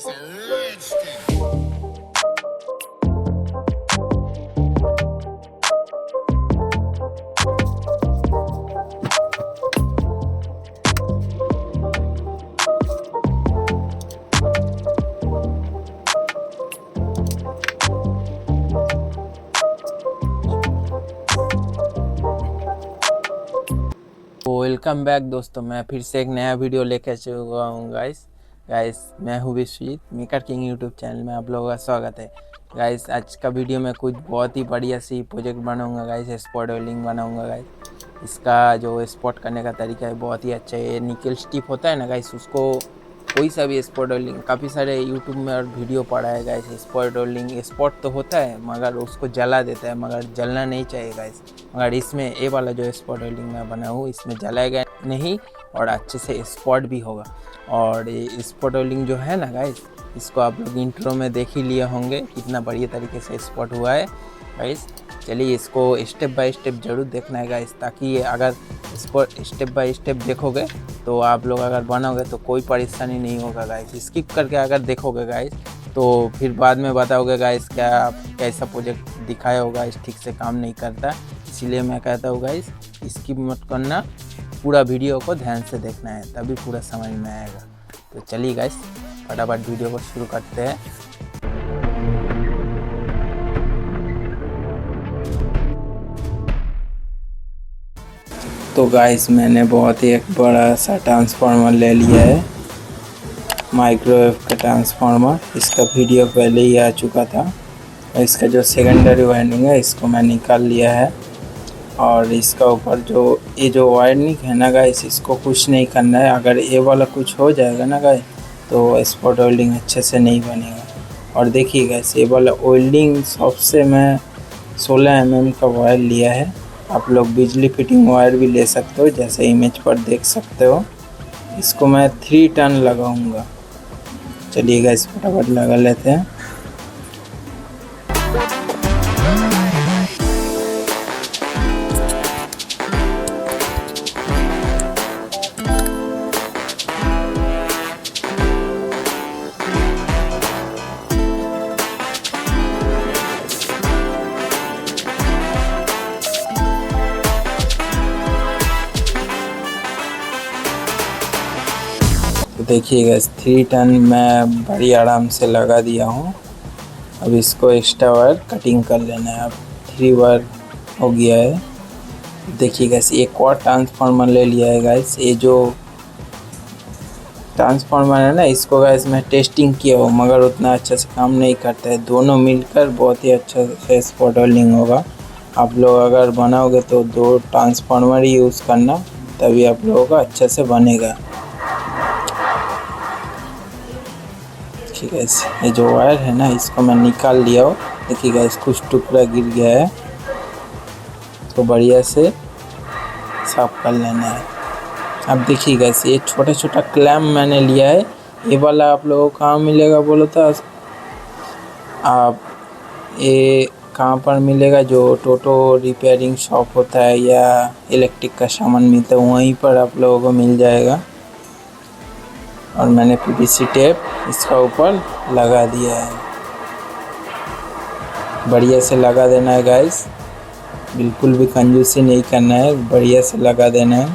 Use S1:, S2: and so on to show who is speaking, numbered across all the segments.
S1: So let's do it.
S2: Welcome back दोस्तों, मैं फिर से एक नया वीडियो लेकर चुका हूँ गाइस मैं हूँ Vishwajeet. Maker King YouTube channel में आप लोगों का स्वागत है। गाइस आज का वीडियो में कुछ बहुत ही बढ़िया सी प्रोजेक्ट बनाऊँगा गाइस, स्पॉट वेल्डिंग बनाऊँगा गाइस। इसका जो स्पॉट करने का तरीका है बहुत ही अच्छा है। ये निकल स्टिप होता है ना गाइस, उसको कोई सा भी स्पॉट वेल्डिंग, काफ़ी सारे यूट्यूब में और वीडियो पड़ा है गाइस। स्पॉट वेल्डिंग स्पॉट तो होता है मगर उसको जला देता है, मगर जलना नहीं चाहिए गाइस। मगर इसमें ये वाला जो स्पॉट वेल्डिंग मैं बना हूँ इसमें जलाएगा नहीं और अच्छे से स्पॉट भी होगा। और ये स्पॉट वेल्डिंग जो है ना गाइस, इसको आप लोग इंट्रो में देख ही लिए होंगे कितना बढ़िया तरीके से स्पॉट हुआ है गाइस। चलिए इसको स्टेप बाय स्टेप ज़रूर देखना है गाइस, ताकि अगर इसको स्टेप बाय स्टेप देखोगे तो आप लोग अगर बनाओगे तो कोई परेशानी नहीं होगा गाइस। स्किप करके अगर देखोगे गाइस तो फिर बाद में बताओगे गाइस क्या कैसा प्रोजेक्ट दिखाया होगा इस ठीक से काम नहीं करता। इसीलिए मैं कहता हूँ गाइस स्किप मत करना, पूरा वीडियो को ध्यान से देखना है तभी पूरा समझ में आएगा। तो चलिए गाइस फटाफट वीडियो को शुरू करते हैं। तो गाइस मैंने बहुत ही एक बड़ा सा ट्रांसफार्मर ले लिया है, माइक्रोवेव का ट्रांसफार्मर। इसका वीडियो पहले ही आ चुका था। इसका जो सेकेंडरी वायरिंग है इसको मैं निकाल लिया है। और इसका ऊपर जो ये जो वायरिंग है ना गाइस, इसको कुछ नहीं करना है। अगर ये वाला कुछ हो जाएगा ना गाइस तो स्पॉट वेल्डिंग अच्छे से नहीं बनेगा। और देखिए गाइस ये वाला वेल्डिंग शॉप से मैं 16 mm का वायर लिया है। आप लोग बिजली फिटिंग वायर भी ले सकते हो, जैसे इमेज पर देख सकते हो। इसको मैं 3 टन लगाऊंगा। चलिए गाइस फटाफट लगा लेते हैं। तो देखिए गाइस 3 टन मैं बड़ी आराम से लगा दिया हूँ। अब इसको एक्स्ट्रा वायर कटिंग कर लेना है। अब 3 वायर हो गया है। देखिए गाइस एक और ट्रांसफार्मर ले लिया है गाइस। ये जो ट्रांसफार्मर है ना, इसको गाइस मैं टेस्टिंग किया हूँ मगर उतना अच्छा से काम नहीं करता है। दोनों मिलकर बहुत ही अच्छा से स्पॉट वेल्डिंग होगा। आप लोग अगर बनाओगे तो 2 ट्रांसफार्मर ही यूज़ करना, तभी आप लोगों का अच्छा से बनेगा। ठीक है, ये जो वायर है ना इसको मैं निकाल लिया हूँ। देखिए गाइस कुछ टुकड़ा गिर गया है, तो बढ़िया से साफ कर लेना है। अब देखिए गाइस ये छोटा छोटा क्लैम्प मैंने लिया है। ये वाला आप लोगों को कहाँ मिलेगा बोलो तो आप ये कहाँ पर मिलेगा, जो टोटो रिपेयरिंग शॉप होता है या इलेक्ट्रिक का सामान मिलता है वहीं पर आप लोगों को मिल जाएगा। और मैंने पीवीसी टेप इसका ऊपर लगा दिया है। बढ़िया से लगा देना है गाइस, बिल्कुल भी कंजूसी नहीं करना है, बढ़िया से लगा देना है।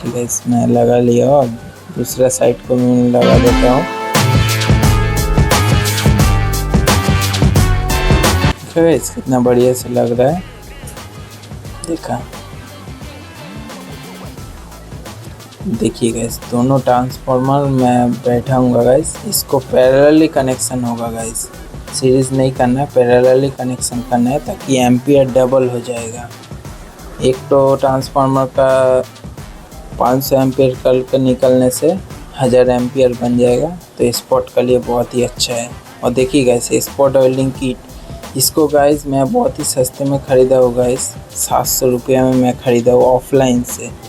S2: ठीक है, इसमें लगा लिया हूँ। अब दूसरा साइड को मैं लगा देता हूँ। गाइस कितना बढ़िया से लग रहा है, देखा। देखिए गाइस दोनों ट्रांसफार्मर मैं बैठाऊंगा गाइस, इसको पैरेलली कनेक्शन होगा गाइस, सीरीज नहीं करना है, पैरेलली कनेक्शन करना है ताकि एम्पियर डबल हो जाएगा। एक तो ट्रांसफार्मर का 500 एम्पियर कल निकलने से 1000 एम्पियर बन जाएगा, तो स्पॉट के लिए बहुत ही अच्छा है। और देखिए गाइस स्पॉट वेल्डिंग किट, इसको गाइस मैं बहुत ही सस्ते में ख़रीदा हूँ गाइस, 700 रुपये में मैं ख़रीदा हूँ ऑफलाइन से।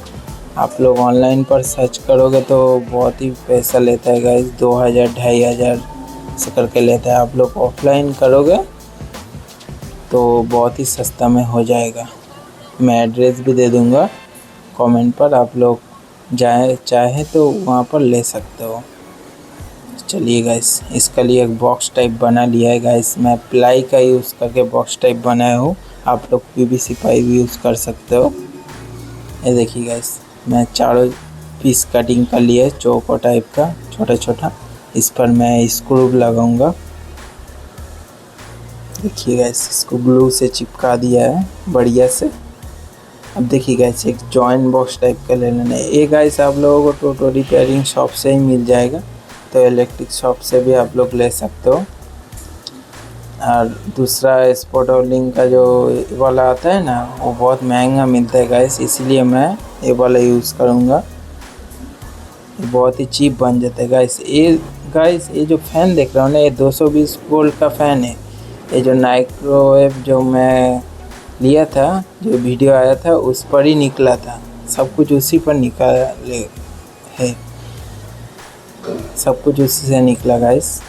S2: आप लोग ऑनलाइन पर सर्च करोगे तो बहुत ही पैसा लेता है गाइस, 2000 2500 से करके लेता है। आप लोग ऑफलाइन करोगे तो बहुत ही सस्ता में हो जाएगा। मैं एड्रेस भी दे दूँगा कमेंट पर, आप लोग चाहे तो वहाँ पर ले सकते हो। चलिए गाइस, इसके लिए एक बॉक्स टाइप बना लिया है गाइस। मैं प्लाई का यूज़ करके बॉक्स टाइप बनाया हूँ, आप लोग पीवीसी पाइप भी यूज़ कर सकते हो। ये देखिए गाइस, मैं चारों पीस कटिंग कर लिया है चौको टाइप का छोटा छोटा। इस पर मैं स्क्रू लगाऊंगा। देखिए गाइस, इसको ग्लू से चिपका दिया है बढ़िया से। अब देखिए गाइस, एक जॉइंट बॉक्स टाइप का ले लेना है। ये गाइस आप लोगों को टोटो रिपेयरिंग शॉप से ही मिल जाएगा, तो इलेक्ट्रिक शॉप से भी आप लोग ले सकते हो। और दूसरा स्पॉट वेल्डिंग का जो वाला आता है ना, वो बहुत महंगा मिलता है गाइस, इसीलिए मैं ये वाला यूज़ करूँगा। ये बहुत ही चीप बन जाता है गाइस। ये जो फ़ैन देख रहा हूँ ना, ये 220 वोल्ट का फ़ैन है। ये जो माइक्रोवेव जो मैं लिया था, जो वीडियो आया था उस पर ही निकला था, सब कुछ उसी पर निकाले है, सब कुछ उसी से निकला गाइस।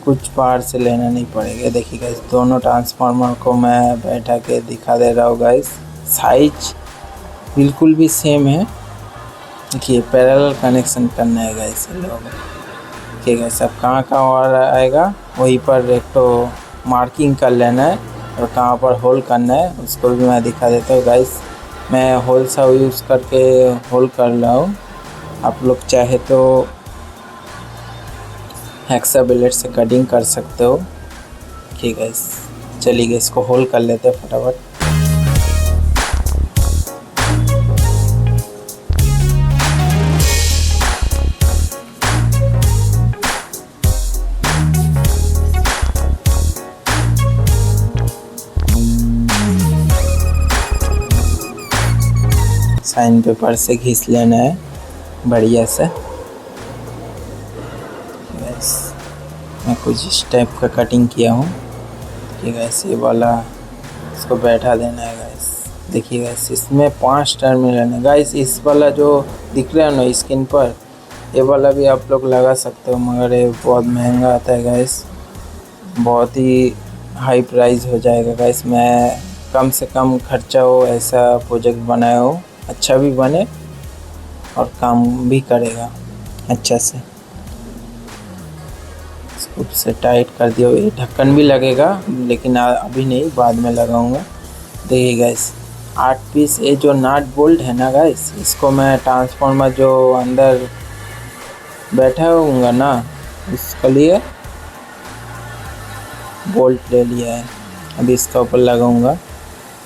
S2: कुछ बाहर से लेना नहीं पड़ेगा। देखिए गाइस, दोनों ट्रांसफार्मर को मैं बैठा के दिखा दे रहा हूँ गाइस। साइज बिल्कुल भी सेम है। देखिए, पैरेलल कनेक्शन करना है गाइस इन लोगों को। ठीक है, सब कहाँ वायर आएगा वहीं पर एक तो मार्किंग कर लेना है, और कहाँ पर होल करना है उसको भी मैं दिखा देता हूँ गाइस। मैं होल सा यूज़ करके होल कर रहा हूँ, आप लोग चाहे तो हेक्सा ब्लेड से कटिंग कर सकते हो। ठीक है, चलिए इसको होल कर लेते हैं फटाफट। साइन पेपर से घिस लेना है बढ़िया से। बस मैं कुछ इस टाइप का कटिंग किया हूँ। ठीक है, ये वाला इसको बैठा देना है गाइस। देखिए गाइस, इसमें 5 टर्मिनल है गाइस। इस वाला जो दिख रहा है ना स्क्रीन पर, ये वाला भी आप लोग लगा सकते हो, मगर ये बहुत महंगा आता है गाइस, बहुत ही हाई प्राइस हो जाएगा गाइस। मैं कम से कम खर्चा हो ऐसा प्रोजेक्ट बनाया हो, अच्छा भी बने और काम भी करेगा अच्छा से। इसको से टाइट कर दिया। ये ढक्कन भी लगेगा, लेकिन अभी नहीं, बाद में लगाऊंगा। देखिए गाइस, 8 पीस ये जो नट बोल्ट है ना गाइस, इसको मैं ट्रांसफार्मर जो अंदर बैठा होऊंगा ना, इसके लिए बोल्ट ले लिया है। अभी इसका ऊपर लगाऊंगा।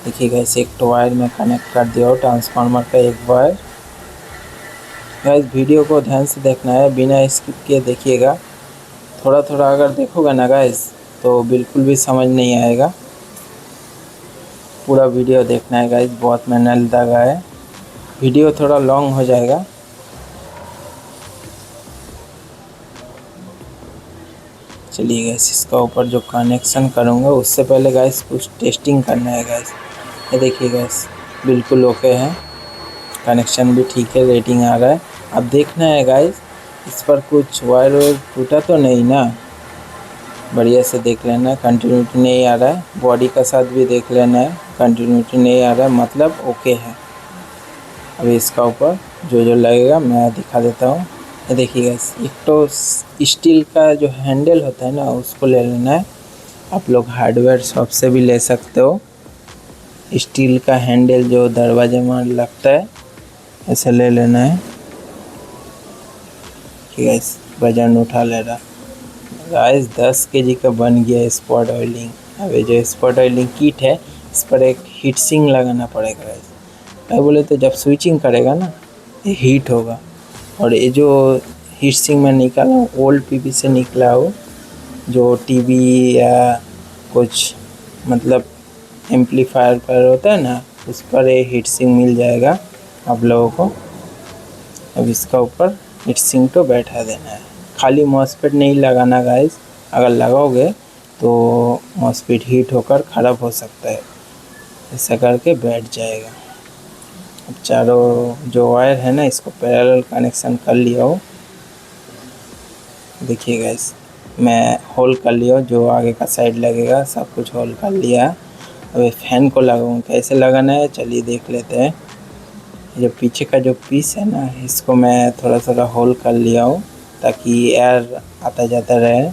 S2: देखिए गाइस, एक तो वायर में कनेक्ट कर दिया हो ट्रांसफार्मर का एक वायर। गाइस, वीडियो को ध्यान से देखना है, बिना स्किप किए देखिएगा। थोड़ा थोड़ा अगर देखोगे ना गाइस, तो बिल्कुल भी समझ नहीं आएगा। पूरा वीडियो देखना है गाइस, बहुत मेहनत लगा है। वीडियो थोड़ा लॉन्ग हो जाएगा। चलिए गाइस, इसका ऊपर जो कनेक्शन करूँगा उससे पहले गाइस कुछ टेस्टिंग करना है गाइस। ये देखिए गाइस, बिल्कुल ओके है, कनेक्शन भी ठीक है, रेटिंग आ रहा है। अब देखना है गाइस, इस पर कुछ वायर टूटा तो नहीं ना, बढ़िया से देख लेना है। कंटिन्यूटी नहीं आ रहा है, बॉडी का साथ भी देख लेना है, कंटिन्यूटी नहीं आ रहा है, मतलब ओके है। अभी इसका ऊपर जो जो लगेगा मैं दिखा देता हूँ। ये देखिए गाइस, एक तो स्टील का जो हैंडल होता है ना, उसको ले लेना है। आप लोग हार्डवेयर शॉप से भी ले सकते हो। स्टील का हैंडल जो दरवाजे में लगता है, ऐसे ले लेना है। ठीक है, वजन उठा ले रहा गाइस, 10 केजी का बन गया स्पॉट ऑयलिंग। अब ये जो स्पॉट ऑयलिंग किट है, इस पर एक हीट सिंक लगाना पड़ेगा गाइस। क्या बोले तो जब स्विचिंग करेगा ना, ये हीट होगा। और ये जो हीट सिंक में निकाला ओल्ड पीपी से निकला हो, जो टीवी या कुछ मतलब एम्पलीफायर पर होता है ना, उस पर ये हीट सिंक मिल जाएगा आप लोगों को। अब इसका ऊपर हीट सिंक तो बैठा देना है। खाली मॉसफेट नहीं लगाना गाइस, अगर लगाओगे तो मॉसफेट हीट होकर ख़राब हो सकता है। ऐसा करके बैठ जाएगा। अब चारों जो वायर है ना, इसको पैरेलल कनेक्शन कर लिया हो। देखिए गाइस, मैं होल कर लिया, जो आगे का साइड लगेगा सब कुछ होल कर लिया। अब फैन को लगाऊँ, कैसे लगाना है चलिए देख लेते हैं। जो पीछे का जो पीस है ना, इसको मैं थोड़ा थोड़ा होल कर लिया हूँ ताकि एयर आता जाता रहे।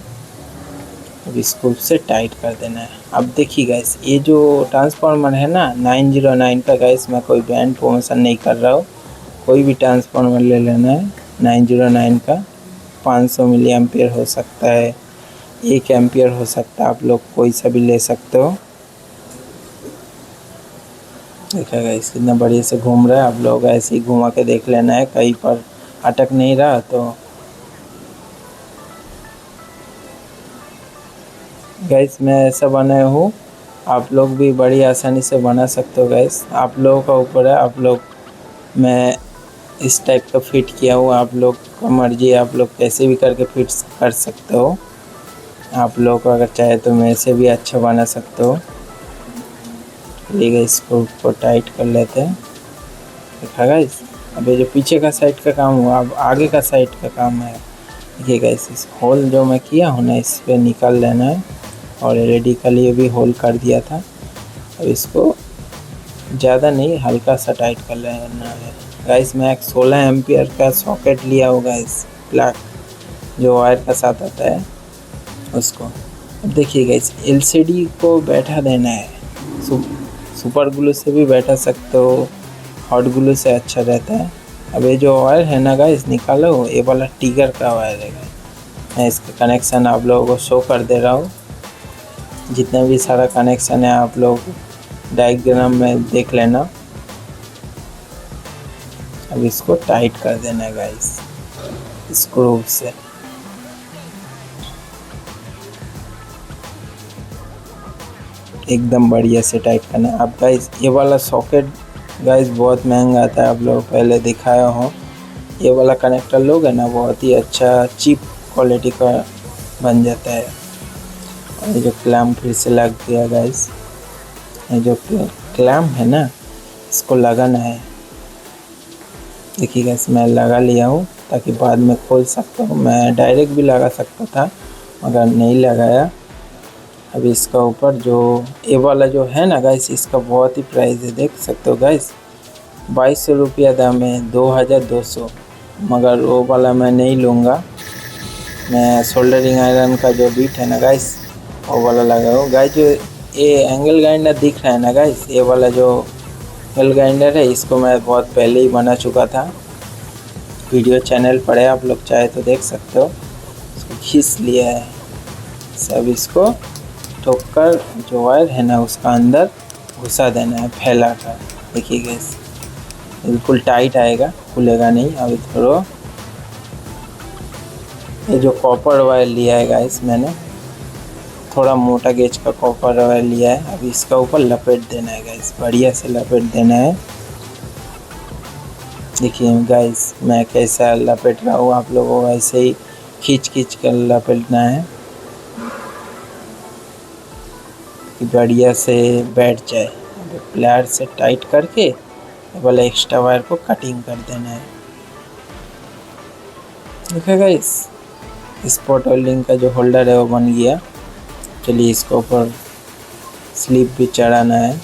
S2: अब इसको उससे टाइट कर देना है। अब देखिए गाइस, ये जो ट्रांसफार्मर है ना 909 का, गाइस मैं कोई ब्रांड प्रमोशन नहीं कर रहा हूँ, कोई भी ट्रांसफार्मर ले लेना है 909 का। 500 मिली एम्पियर हो सकता है, 1 एम्पियर हो सकता है, आप लोग कोई सा भी ले सकते हो। देखा गाइस कितना बढ़िया से घूम रहा है। आप लोग ऐसे ही घुमा के देख लेना है, कहीं पर अटक नहीं रहा तो। गाइस मैं ऐसा बनाया हूँ, आप लोग भी बड़ी आसानी से बना सकते हो गाइस, आप लोगों का ऊपर है। आप लोग, मैं इस टाइप का फिट किया हूँ, आप लोग का मर्जी है, आप लोग कैसे भी करके फिट कर सकते हो। आप लोग अगर चाहे तो मैं ऐसे भी अच्छा बना सकते हो। चलिए इसको टाइट कर लेते हैं। देखा गाइस, अभी जो पीछे का साइड का काम हुआ, अब आगे का साइड का काम है। देखिए गाइस, इस होल जो मैं किया हूँ ना, इस पर निकाल लेना है। और एलईडी का लिए भी होल कर दिया था। अब इसको ज़्यादा नहीं, हल्का सा टाइट कर लेना है गाइस। मैं एक 16 एम्पियर का सॉकेट लिया होगा, इस प्लग जो वायर का साथ आता है उसको। अब देखिए गाइस, एलसीडी को बैठा देना है। सुपर ग्लू से भी बैठा सकते हो, हॉट ग्लू से अच्छा रहता है। अब ये जो वायर है ना गाइस, निकालो, ये वाला टिगर का वायर है। मैं इसका कनेक्शन आप लोगों को शो कर दे रहा हूँ। जितना भी सारा कनेक्शन है आप लोग डायग्राम में देख लेना। अब इसको टाइट कर देना है गाइस स्क्रू से। एकदम बढ़िया से टाइट करना है। अब गाइस ये वाला सॉकेट गाइस बहुत महंगा आता है, आप लोग पहले दिखाया हो। ये वाला कनेक्टर लोगे ना, बहुत ही अच्छा चीप क्वालिटी का बन जाता है। और ये जो क्लैम्प फिर से लग गया गाइस, ये जो क्लैम्प है ना, इसको लगाना है। देखिए गाइस, मैं लगा लिया हूँ ताकि बाद में खोल सकता हूँ। मैं डायरेक्ट भी लगा सकता था मगर नहीं लगाया। अब इसका ऊपर जो ये वाला जो है ना गाइस, इसका बहुत ही प्राइस है, देख सकते हो गाइस। 2200 रुपया दाम है, 2200। मगर वो वाला मैं नहीं लूँगा। मैं सोल्डरिंग आयरन का जो बीट है ना गाइस, वो वाला लगाऊँ गाइस। जो ये एंगल ग्राइंडर दिख रहा है ना गाइस, ये वाला जो एंगल ग्राइंडर है, इसको मैं बहुत पहले ही बना चुका था। वीडियो चैनल पर है, आप लोग चाहे तो देख सकते हो। इसको खींच लिया है सब, इसको ठोक कर जो वायर है ना उसका अंदर घुसा देना है फैला कर। देखिए गैस, बिल्कुल टाइट आएगा, खुलेगा नहीं। अभी थोड़ा ये जो कॉपर वायर लिया है गाइस, मैंने थोड़ा मोटा गेज का कॉपर वायर लिया है। अभी इसका ऊपर लपेट देना है गाइस, बढ़िया से लपेट देना है। देखिए गाइस मैं कैसा लपेट रहा हूँ, आप लोगों को ऐसे ही खींच कर लपेटना है कि बढ़िया से बैठ जाए। प्लायर से टाइट करके वाला एक्स्ट्रा वायर को कटिंग कर देना है। देखा गाइस, स्पॉट वेल्डिंग का जो होल्डर है वो बन गया। चलिए इसके ऊपर स्लिप भी चढ़ाना है।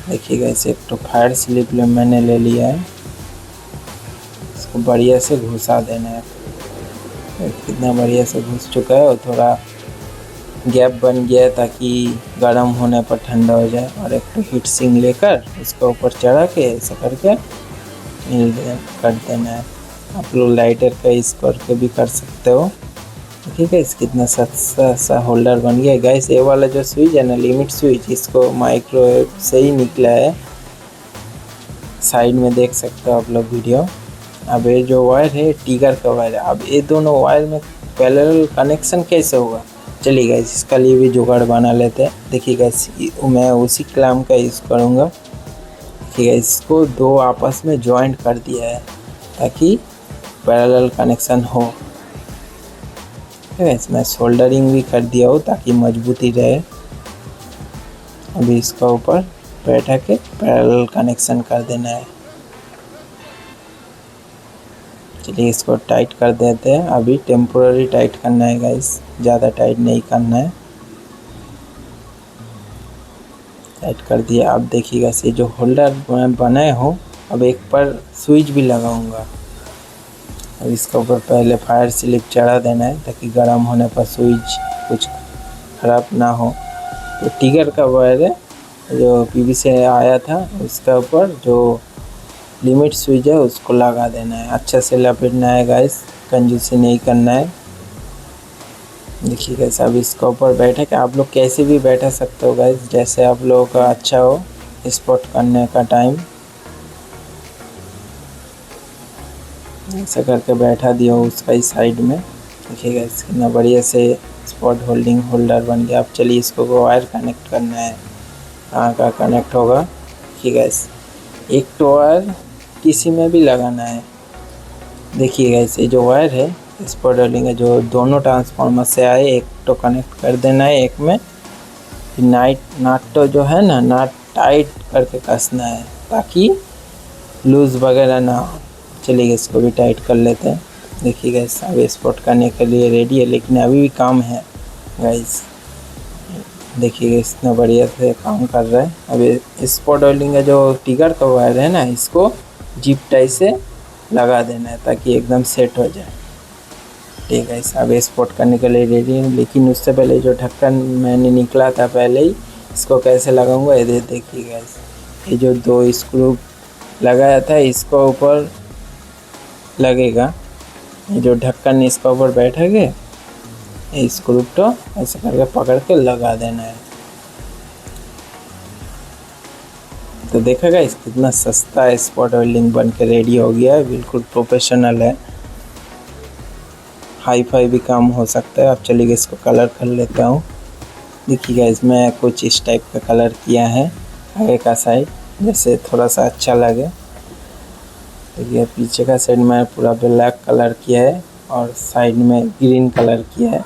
S2: देखिए गाइस, एक तो फायर स्लिप मैंने ले लिया है, इसको बढ़िया से घुसा देना है। कितना बढ़िया से घुस चुका है, और थोड़ा गैप बन गया है ताकि गर्म होने पर ठंडा हो जाए। और एक तो हीट सिंक लेकर इसके ऊपर चढ़ा के ऐसा करके कर देना है। आप लोग लाइटर का इस करके भी कर सकते हो। ठीक है, इस कितना सस्ता सा होल्डर बन गया गाइस। ये वाला जो स्विच है ना, लिमिट स्विच, इसको माइक्रोवेव से ही निकला है। साइड में देख सकते हो आप लोग वीडियो। अब ये जो वायर है टिगर का वायर है। अब ये दोनों वायर में पैरेलल कनेक्शन कैसे होगा, चलिए गाइस इसका लिए भी जुगाड़ बना लेते हैं। देखिए गाइस, मैं उसी क्लैम्प का यूज़ करूँगा। ठीक है, इसको दो आपस में जॉइंट कर दिया है ताकि पैरेलल कनेक्शन हो। ठीक है, इसमें सोल्डरिंग भी कर दिया हो ताकि मजबूती रहे। अभी इसका ऊपर बैठा के पैरेलल कनेक्शन कर देना है। चलिए इसको टाइट कर देते हैं। अभी टेम्पोररी टाइट करना है गाइस, ज़्यादा टाइट नहीं करना है। टाइट कर दिया। अब देखिएगा, ये जो होल्डर मैं बनाए हो अब एक पर स्विच भी लगाऊंगा। अब इसके ऊपर पहले फायर स्लिप चढ़ा देना है ताकि गर्म होने पर स्विच कुछ ख़राब ना हो। तो टिगर का वायर है जो पीवीसी से आया था, उसके ऊपर जो लिमिट स्विच है उसको लगा देना है। अच्छे से लपेटना है गाइस, कंजूसी नहीं करना है। देखिए गाइस, अब इसके ऊपर बैठे के आप लोग कैसे भी बैठा सकते हो गाइस, जैसे आप लोगों का अच्छा हो स्पॉट करने का टाइम। ऐसा करके बैठा दिया हो उसका ही साइड में। देखिए गाइस कितना बढ़िया से स्पॉट होल्डिंग होल्डर बन गया। अब चलिए इसको वायर कनेक्ट करना है। कहाँ का कनेक्ट होगा, देखिए गाइस एक तो वायर किसी में भी लगाना है। देखिए गाइस ये जो वायर है स्पॉट होल्डिंग है जो दोनों ट्रांसफार्मर से आए, एक तो कनेक्ट कर देना है एक में। फिर नाट तो जो है ना, नाट टाइट करके कसना है ताकि लूज़ वगैरह ना हो। चलिए इसको भी टाइट कर लेते हैं। देखिए गाइस अब स्पॉट करने के लिए रेडी है, लेकिन अभी भी काम है गाइस। देखिए इतना बढ़िया से काम कर रहा है। अब स्पॉट वेल्डिंग का जो टिगर का वायर है ना, इसको जिप टाई से लगा देना है ताकि एकदम सेट हो जाए। ठीक है, अब स्पॉट करने के लिए रेडी है, लेकिन उससे पहले जो ढक्कन मैंने निकला था पहले ही, इसको कैसे लगाऊंगा ये देखिए गाइस। ये जो 2 स्क्रू लगाया था इसको ऊपर लगेगा, ये जो ढक्कन इसका ऊपर बैठेगा, स्क्रू तो ऐसे करके पकड़ के लगा देना है। तो देखा गाइस कितना सस्ता स्पॉट वेल्डिंग बन के रेडी हो गया है, बिल्कुल प्रोफेशनल है, हाई फाई भी काम हो सकता है। अब चलिए इसको कलर कर लेता हूँ। देखिए गाइस मैं कुछ इस टाइप का कलर किया है आगे का साइड, जैसे थोड़ा सा अच्छा लगे। देखिए पीछे का साइड में पूरा ब्लैक कलर किया है और साइड में ग्रीन कलर किया है।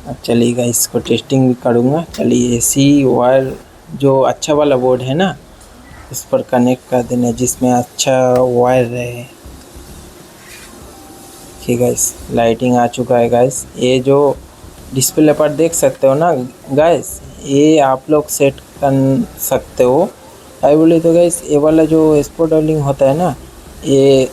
S2: अब चलिएगा इसको टेस्टिंग भी करूँगा। चलिए एसी वायर जो अच्छा वाला बोर्ड है ना, उस पर कनेक्ट कर देना जिसमें अच्छा वायर रहे। ठीक है गाइस, लाइटिंग आ चुका है गाइस। ये जो डिस्प्ले पर देख सकते हो ना गाइस, ये आप लोग सेट कर सकते हो। आई बोले तो गाइस ये वाला जो स्पॉट वेल्डिंग होता है ना, ये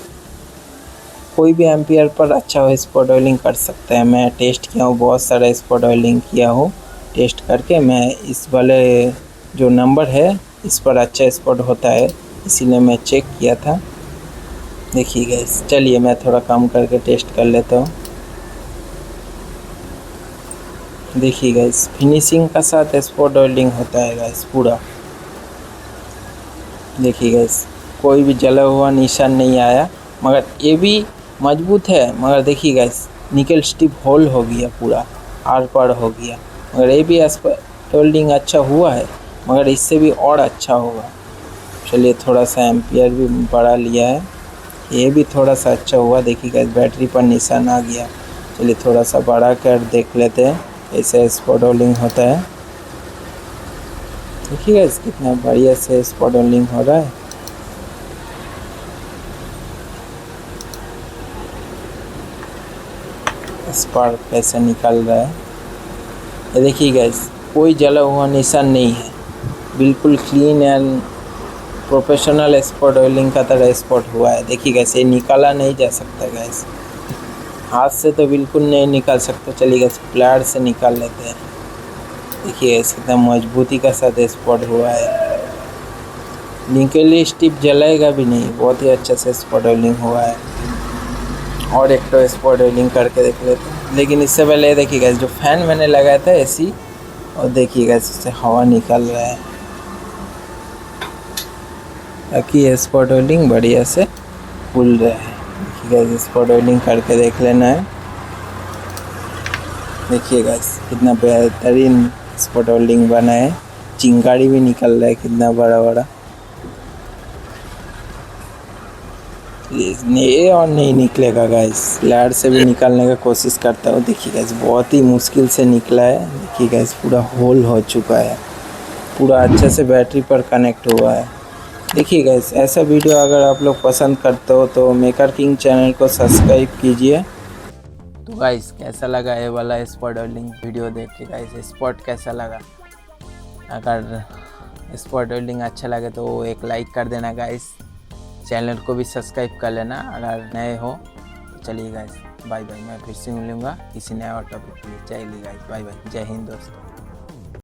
S2: कोई भी एम्पियर पर अच्छा स्पॉट वेल्डिंग कर सकता है। मैं टेस्ट किया हूँ, बहुत सारा स्पॉट वेल्डिंग किया हूँ, टेस्ट करके मैं इस वाले जो नंबर है इस पर अच्छा स्पॉट होता है, इसीलिए मैं चेक किया था। देखिए गाइस, चलिए मैं थोड़ा कम करके टेस्ट कर लेता हूँ। देखिए गाइस फिनिशिंग का साथ स्पॉट वेल्डिंग होता है गाइस पूरा। देखिए गाइस कोई भी जला हुआ निशान नहीं आया, मगर ये भी मजबूत है। मगर देखिए गाइस निकल स्टिप होल हो गया, पूरा आर पार हो गया। मगर ये भी वेल्डिंग अच्छा हुआ है, मगर इससे भी और अच्छा होगा। चलिए थोड़ा सा एम्पियर भी बढ़ा लिया है, ये भी थोड़ा सा अच्छा हुआ। देखिए गाइस बैटरी पर निशान आ गया। चलिए थोड़ा सा बढ़ा कर देख लेते हैं कैसे स्पॉट वेल्डिंग होता है। देखिए गाइस कितना बढ़िया से स्पॉट वेल्डिंग हो रहा है। स्पार्क कैसे निकल रहा है, ये देखिए गाइस कोई जला हुआ निशान नहीं है, बिल्कुल clean and professional spot welding का तरह स्पॉट हुआ है। देखिए गाइस ये निकाला नहीं जा सकता गाइस, हाथ से तो बिल्कुल नहीं निकाल सकते। चलिए गाइस प्लायर से निकाल लेते हैं। देखिए गाइस कितना मजबूती का साथ स्पॉट हुआ है, निकली स्टिप जलाएगा भी नहीं, बहुत ही अच्छे से स्पॉट वेल्डिंग हुआ है। और एक तो स्पॉट वेल्डिंग करके देख लेते हैं, लेकिन इससे पहले देखिए गाइस जो फैन मैंने लगाया था एसी, और देखिए गाइस उससे हवा निकल रहा है ताकि स्पॉट वेल्डिंग बढ़िया से खुल रहा है। देखिए गाइस स्पॉट वेल्डिंग करके देख लेना है। देखिए गाइस कितना बेहतरीन स्पॉट वेल्डिंग बना है, चिंगारी भी निकल रहा है कितना बड़ा बड़ा। ये और नहीं निकलेगा गाइस, लैड से भी निकालने का कोशिश करता हूँ। देखिए गाइस बहुत ही मुश्किल से निकला है। देखिए गाइस पूरा होल हो चुका है, पूरा अच्छे से बैटरी पर कनेक्ट हुआ है। देखिए गाइस ऐसा वीडियो अगर आप लोग पसंद करते हो तो मेकर किंग चैनल को सब्सक्राइब कीजिए। तो गाइस कैसा लगा ये वाला स्पॉट वेल्डिंग वीडियो देख के, गाइस स्पॉट कैसा लगा? अगर स्पॉट वेल्डिंग अच्छा लगे तो एक लाइक कर देना गाइस। चैनल को भी सब्सक्राइब कर लेना अगर नए हो। तो चलिए गाइस, बाय बाय। मैं फिर से मिलूँगा किसी नए और टॉपिक के लिए। चलिए गाइस, बाय बाय। जय हिंद दोस्तों।